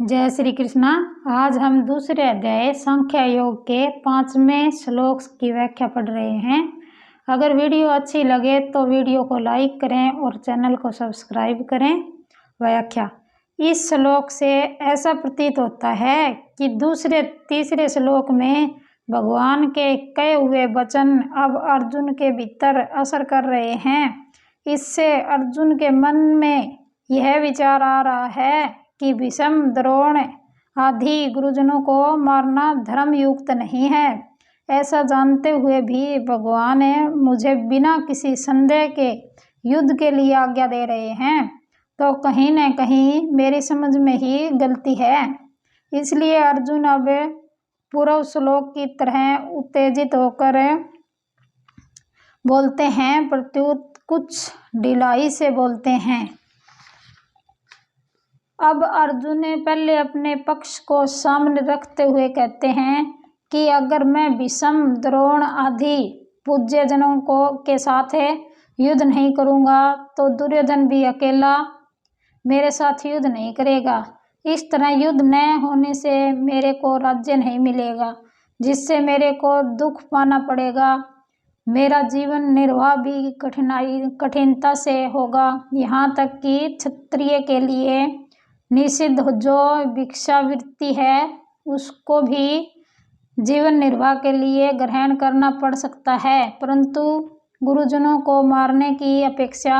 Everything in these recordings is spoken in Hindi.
जय श्री कृष्णा। आज हम दूसरे अध्याय संख्या योग के 5वें श्लोक की व्याख्या पढ़ रहे हैं। अगर वीडियो अच्छी लगे तो वीडियो को लाइक करें और चैनल को सब्सक्राइब करें। व्याख्या। इस श्लोक से ऐसा प्रतीत होता है कि दूसरे तीसरे श्लोक में भगवान के कहे हुए वचन अब अर्जुन के भीतर असर कर रहे हैं। इससे अर्जुन के मन में यह विचार आ रहा है कि भीष्म, द्रोण आदि गुरुजनों को मारना धर्म युक्त नहीं है। ऐसा जानते हुए भी भगवान मुझे बिना किसी संदेह के युद्ध के लिए आज्ञा दे रहे हैं, तो कहीं न कहीं मेरी समझ में ही गलती है। इसलिए अर्जुन अब पूर्व श्लोक की तरह उत्तेजित होकर बोलते हैं, प्रत्युत कुछ ढिलाई से बोलते हैं। अब अर्जुन पहले अपने पक्ष को सामने रखते हुए कहते हैं कि अगर मैं भीष्म, द्रोण आदि पूज्य जनों के साथ युद्ध नहीं करूंगा तो दुर्योधन भी अकेला मेरे साथ युद्ध नहीं करेगा। इस तरह युद्ध न होने से मेरे को राज्य नहीं मिलेगा, जिससे मेरे को दुख पाना पड़ेगा। मेरा जीवन निर्वाह भी कठिनता से होगा। यहाँ तक कि क्षत्रिय के लिए निषिद्ध जो भिक्षावृत्ति है उसको भी जीवन निर्वाह के लिए ग्रहण करना पड़ सकता है, परंतु गुरुजनों को मारने की अपेक्षा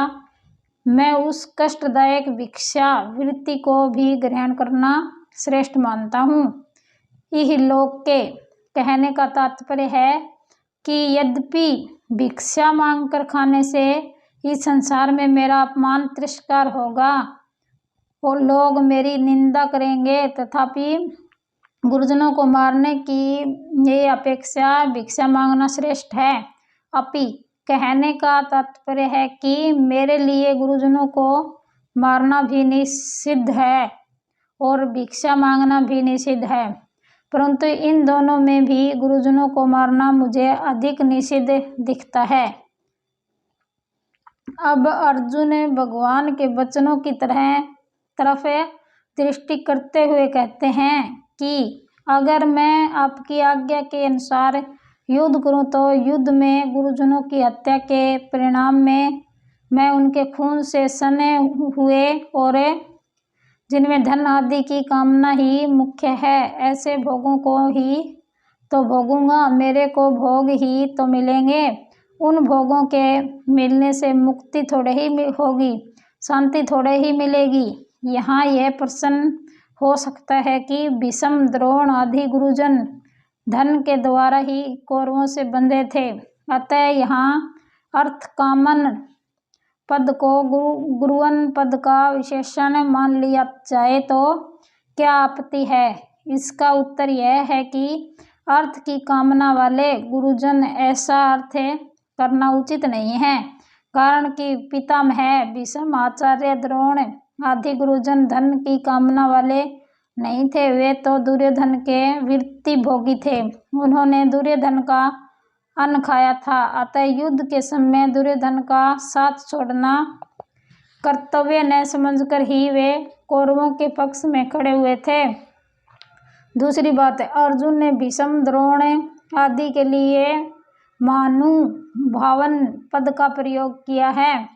मैं उस कष्टदायक भिक्षावृत्ति को भी ग्रहण करना श्रेष्ठ मानता हूँ। यह लोक के कहने का तात्पर्य है कि यद्यपि भिक्षा मांगकर खाने से इस संसार में मेरा अपमान तिरस्कार होगा और लोग मेरी निंदा करेंगे, तथापि गुरुजनों को मारने की ये अपेक्षा भिक्षा मांगना श्रेष्ठ है। अपि कहने का तात्पर्य है कि मेरे लिए गुरुजनों को मारना भी निषिद्ध है और भिक्षा मांगना भी निषिद्ध है, परंतु इन दोनों में भी गुरुजनों को मारना मुझे अधिक निषिद्ध दिखता है। अब अर्जुन भगवान के वचनों की तरफ दृष्टि करते हुए कहते हैं कि अगर मैं आपकी आज्ञा के अनुसार युद्ध करूं तो युद्ध में गुरुजनों की हत्या के परिणाम में मैं उनके खून से सने हुए और जिनमें धन आदि की कामना ही मुख्य है ऐसे भोगों को ही तो भोगूंगा। मेरे को भोग ही तो मिलेंगे। उन भोगों के मिलने से मुक्ति थोड़े ही होगी, शांति थोड़े ही मिलेगी। यहाँ यह प्रश्न हो सकता है कि भीष्म, द्रोण आदि गुरुजन धन के द्वारा ही कौरवों से बंधे थे, अतः यहाँ अर्थ कामन पद को गुरुवन पद का विशेषण मान लिया जाए तो क्या आपत्ति है। इसका उत्तर यह है कि अर्थ की कामना वाले गुरुजन ऐसा अर्थ करना उचित नहीं है, कारण कि पितामह भीष्म, आचार्य, द्रोण आदि गुरुजन धन की कामना वाले नहीं थे। वे तो दुर्योधन के वृत्ति भोगी थे, उन्होंने दुर्योधन का अन्न खाया था, अतः युद्ध के समय दुर्योधन का साथ छोड़ना कर्तव्य न समझकर ही वे कौरवों के पक्ष में खड़े हुए थे। दूसरी बात, अर्जुन ने भीष्म, द्रोण आदि के लिए महानुभावन पद का प्रयोग किया है,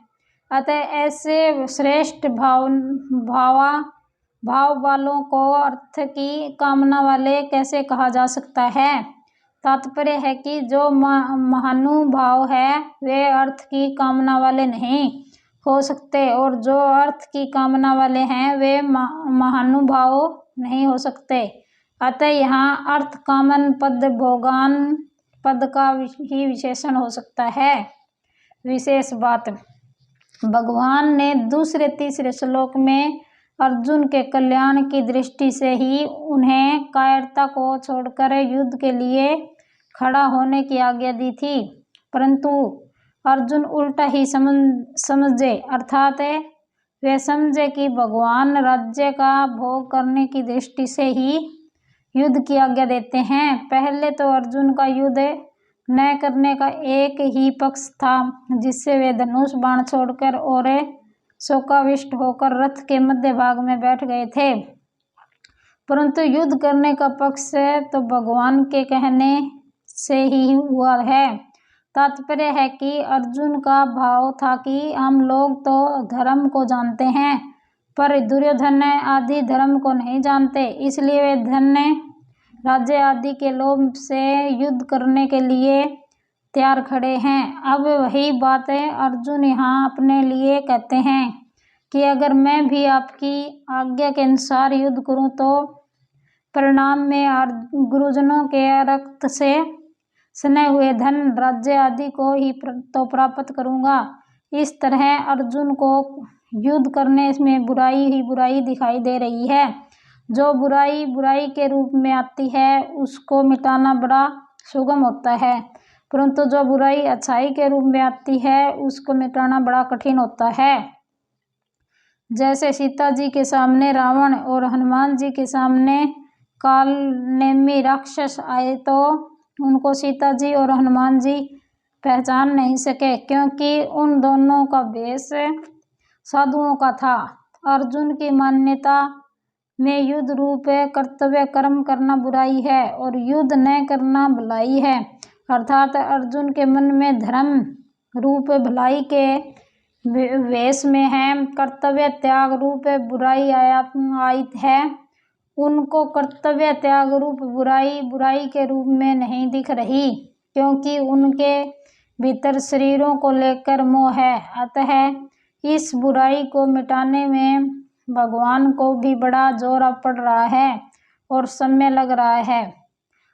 अतः ऐसे श्रेष्ठ भाव वालों को अर्थ की कामना वाले कैसे कहा जा सकता है। तात्पर्य है कि जो महानुभाव है वे अर्थ की कामना वाले नहीं हो सकते, और जो अर्थ की कामना वाले हैं वे महानुभाव नहीं हो सकते। अतः यहाँ अर्थ कामन पद भोगान पद का ही विशेषण हो सकता है। विशेष बात, भगवान ने दूसरे तीसरे श्लोक में अर्जुन के कल्याण की दृष्टि से ही उन्हें कायरता को छोड़कर युद्ध के लिए खड़ा होने की आज्ञा दी थी, परंतु अर्जुन उल्टा ही समझे, अर्थात वे समझे कि भगवान राज्य का भोग करने की दृष्टि से ही युद्ध की आज्ञा देते हैं। पहले तो अर्जुन का युद्ध न करने का एक ही पक्ष था, जिससे वे धनुष बाण छोड़कर और शोकाविष्ट होकर रथ के मध्य भाग में बैठ गए थे। परंतु युद्ध करने का पक्ष तो भगवान के कहने से ही हुआ है। तात्पर्य है कि अर्जुन का भाव था कि हम लोग तो धर्म को जानते हैं पर दुर्योधन आदि धर्म को नहीं जानते, इसलिए वे धन राज्य आदि के लोभ से युद्ध करने के लिए तैयार खड़े हैं। अब वही बात अर्जुन यहाँ अपने लिए कहते हैं कि अगर मैं भी आपकी आज्ञा के अनुसार युद्ध करूं तो परिणाम में गुरुजनों के रक्त से सने हुए धन राज्य आदि को ही तो प्राप्त करूंगा। इस तरह अर्जुन को युद्ध करने में बुराई ही बुराई दिखाई दे रही है। जो बुराई बुराई के रूप में आती है उसको मिटाना बड़ा सुगम होता है, परंतु जो बुराई अच्छाई के रूप में आती है उसको मिटाना बड़ा कठिन होता है। जैसे सीता जी के सामने रावण और हनुमान जी के सामने कालनेमी राक्षस आए तो उनको सीता जी और हनुमान जी पहचान नहीं सके, क्योंकि उन दोनों का वेश साधुओं का था। अर्जुन की मान्यता में युद्ध रूप कर्तव्य कर्म करना बुराई है और युद्ध न करना भलाई है, अर्थात अर्जुन के मन में धर्म रूप भलाई के वेश में है, कर्तव्य त्याग रूप बुराई आई है। उनको कर्तव्य त्याग रूप बुराई बुराई के रूप में नहीं दिख रही, क्योंकि उनके भीतर शरीरों को लेकर मोह है। अतः इस बुराई को मिटाने में भगवान को भी बड़ा जोर पड़ रहा है और समय लग रहा है।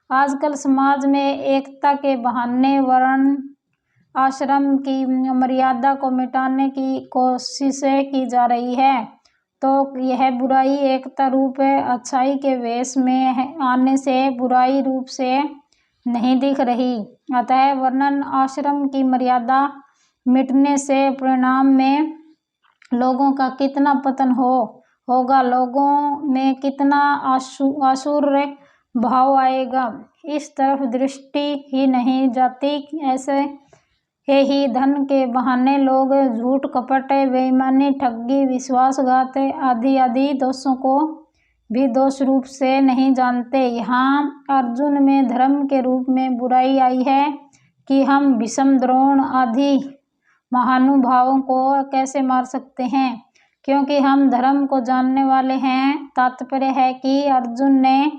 आजकल समाज में एकता के बहाने वर्ण आश्रम की मर्यादा को मिटाने की कोशिशें की जा रही है, तो यह बुराई एकता रूप अच्छाई के वेश में आने से बुराई रूप से नहीं दिख रही। अतः वर्ण आश्रम की मर्यादा मिटने से परिणाम में लोगों का कितना पतन होगा, लोगों में कितना आसुर भाव आएगा, इस तरफ दृष्टि ही नहीं जाती। ऐसे ही धन के बहाने लोग झूठ कपट बेईमानी ठगी विश्वासघात आदि आदि दोषों को भी दोष रूप से नहीं जानते। यहाँ अर्जुन में धर्म के रूप में बुराई आई है कि हम भीष्म द्रोण आदि महानुभावों को कैसे मार सकते हैं, क्योंकि हम धर्म को जानने वाले हैं। तात्पर्य है कि अर्जुन ने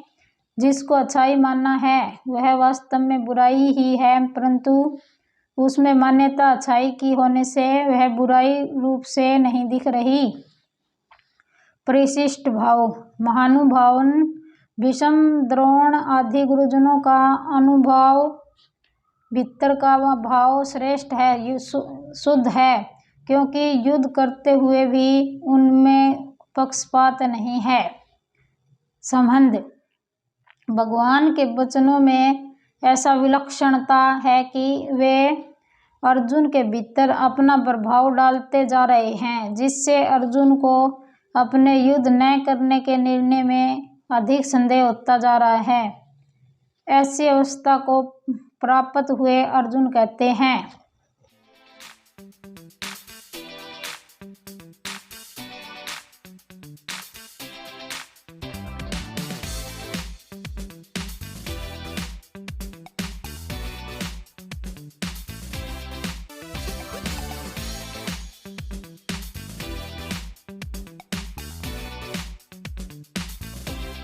जिसको अच्छाई माना है वह वास्तव में बुराई ही है, परंतु उसमें मान्यता अच्छाई की होने से वह बुराई रूप से नहीं दिख रही। परिशिष्ट भाव महानुभावन भीष्म द्रोण आदि गुरुजनों का अनुभव भीतर का भाव श्रेष्ठ है, शुद्ध है, क्योंकि युद्ध करते हुए भी उनमें पक्षपात नहीं है। संबंध भगवान के वचनों में ऐसा विलक्षणता है कि वे अर्जुन के भीतर अपना प्रभाव डालते जा रहे हैं, जिससे अर्जुन को अपने युद्ध न करने के निर्णय में अधिक संदेह होता जा रहा है। ऐसी अवस्था को प्राप्त हुए अर्जुन कहते हैं